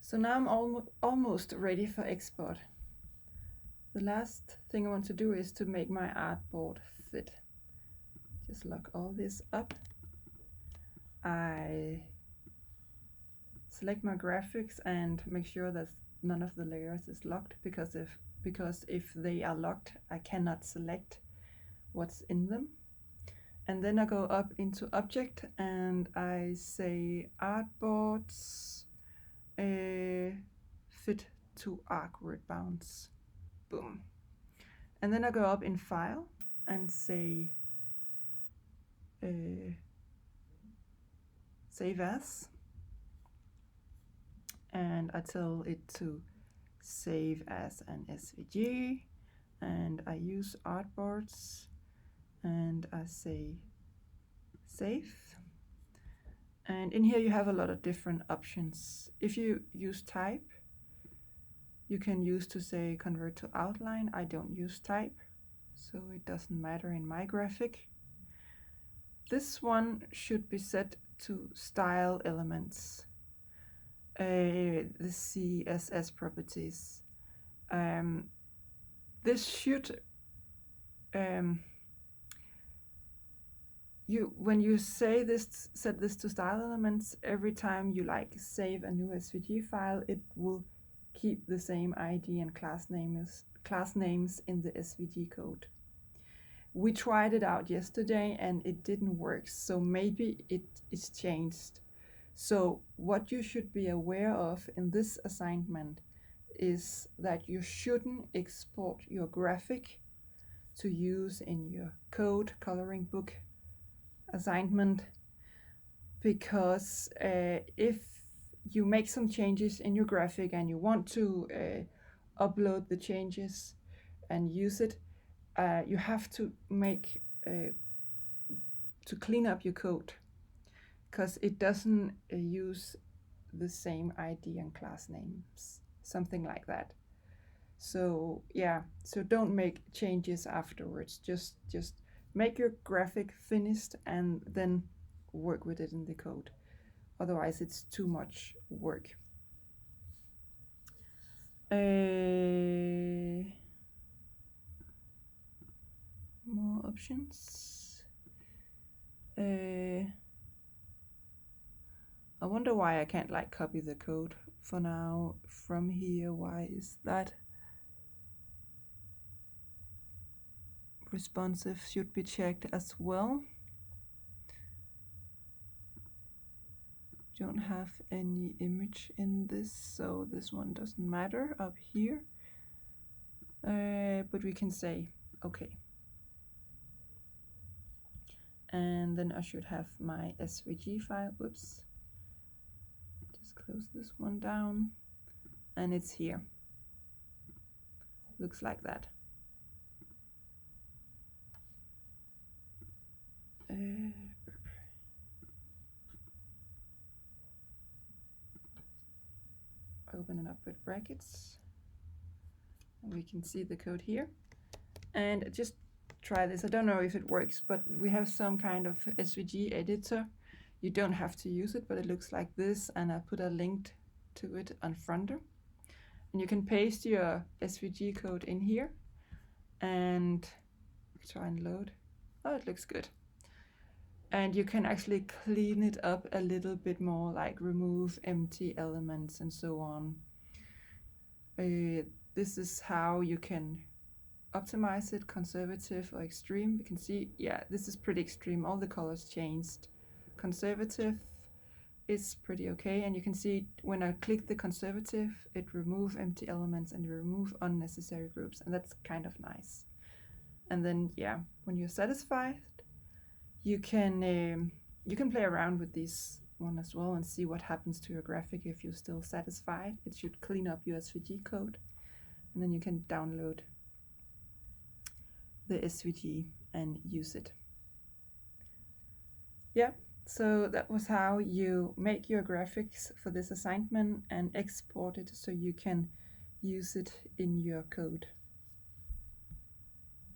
So now I'm almost ready for export. The last thing I want to do is to make my artboard fit. Just lock all this up. I select my graphics and make sure that none of the layers is locked, because if they are locked, I cannot select what's in them. And then I go up into object and I say artboards fit to arc word bounds. Boom. And then I go up in file and say save as, and I tell it to save as an SVG, and I use artboards and I say save. And in here you have a lot of different options. If you use type, you can use to say convert to outline. I don't use type, so it doesn't matter in my graphic. This one should be set to style elements, the CSS properties. This should when you say this, set this to style elements, every time you like save a new SVG file, it will keep the same ID and class names in the SVG code. We tried it out yesterday and it didn't work, so maybe it is changed. So what you should be aware of in this assignment is that you shouldn't export your graphic to use in your code coloring book assignment, because if you make some changes in your graphic and you want to upload the changes and use it, you have to make to clean up your code, because it doesn't use the same ID and class names, something like that. So yeah, so don't make changes afterwards. Just make your graphic finished and then work with it in the code. Otherwise it's too much work. More options. I wonder why I can't like copy the code for now from here. Why is that? Responsive should be checked as well. We don't have any image in this, so this one doesn't matter up here. But we can say okay. And then I should have my SVG file. Whoops. Just close this one down. And it's here. Looks like that. Open it up with brackets. And we can see the code here. And just try this. I don't know if it works, but we have some kind of SVG editor. You don't have to use it, but it looks like this, and I put a link to it on Fronter. And you can paste your SVG code in here and try and load. Oh, it looks good. And you can actually clean it up a little bit more, like remove empty elements and so on. This is how you can optimize it, conservative or extreme. You can see, yeah, this is pretty extreme. All the colors changed. Conservative is pretty okay, and you can see when I click the conservative, it removes empty elements and remove unnecessary groups, and that's kind of nice. And then yeah, when you're satisfied, you can play around with this one as well and see what happens to your graphic if you're still satisfied. It should clean up your SVG code, and then you can download the SVG and use it. Yeah, so that was how you make your graphics for this assignment and export it so you can use it in your code.